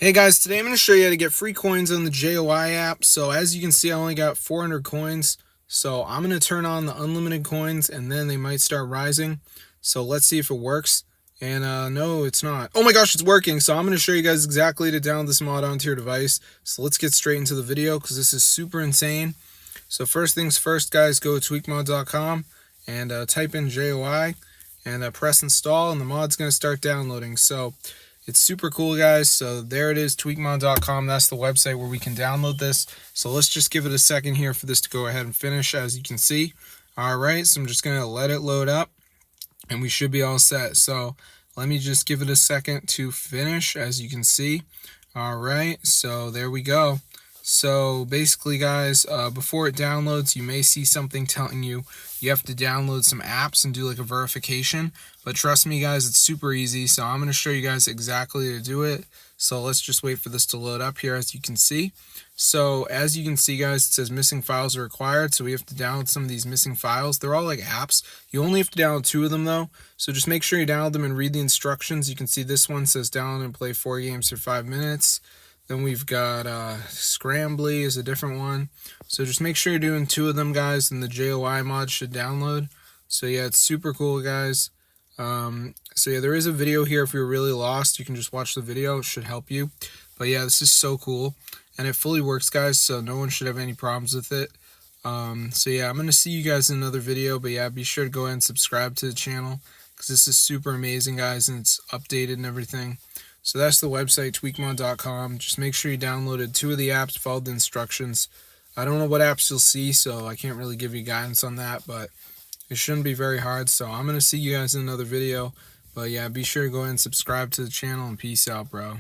Hey guys, today I'm going to show you how to get free coins on the Joi app. So as you can see, I only got 400 coins. So I'm going to turn on the unlimited coins and then they might start rising. So let's see if it works. And no, it's not. Oh my gosh, it's working. So I'm going to show you guys exactly how to download this mod onto your device. So let's get straight into the video because this is super insane. So first things first, guys, go to tweakmod.com and type in Joi and press install, and the mod's going to start downloading. So it's super cool, guys. So there it is, tweakmod.com. That's the website where we can download this. So let's just give it a second here for this to go ahead and finish, as you can see. All right, so I'm just going to let it load up, and we should be all set. So let me just give it a second to finish, as you can see. All right, so there we go. So basically, guys, before it downloads, you may see something telling you have to download some apps and do like a verification. But trust me, guys, it's super easy. So I'm going to show you guys exactly how to do it. So let's just wait for this to load up here, as you can see. So as you can see, guys, it says missing files are required. So we have to download some of these missing files. They're all like apps. You only have to download 2 of them, though. So just make sure you download them and read the instructions. You can see this one says download and play 4 games for 5 minutes. Then we've got Scrambly is a different one. So just make sure you're doing 2 of them, guys, and the Joi mod should download. So yeah, it's super cool, guys. So yeah, there is a video here. If you're really lost, you can just watch the video. It should help you. But yeah, this is so cool. And it fully works, guys, so no one should have any problems with it. So yeah, I'm going to see you guys in another video. But yeah, be sure to go ahead and subscribe to the channel, because this is super amazing, guys, and it's updated and everything. So that's the website, tweakmod.com. Just make sure you downloaded 2 of the apps, followed the instructions. I don't know what apps you'll see, so I can't really give you guidance on that, but it shouldn't be very hard. So I'm going to see you guys in another video. But yeah, be sure to go ahead and subscribe to the channel, and peace out, bro.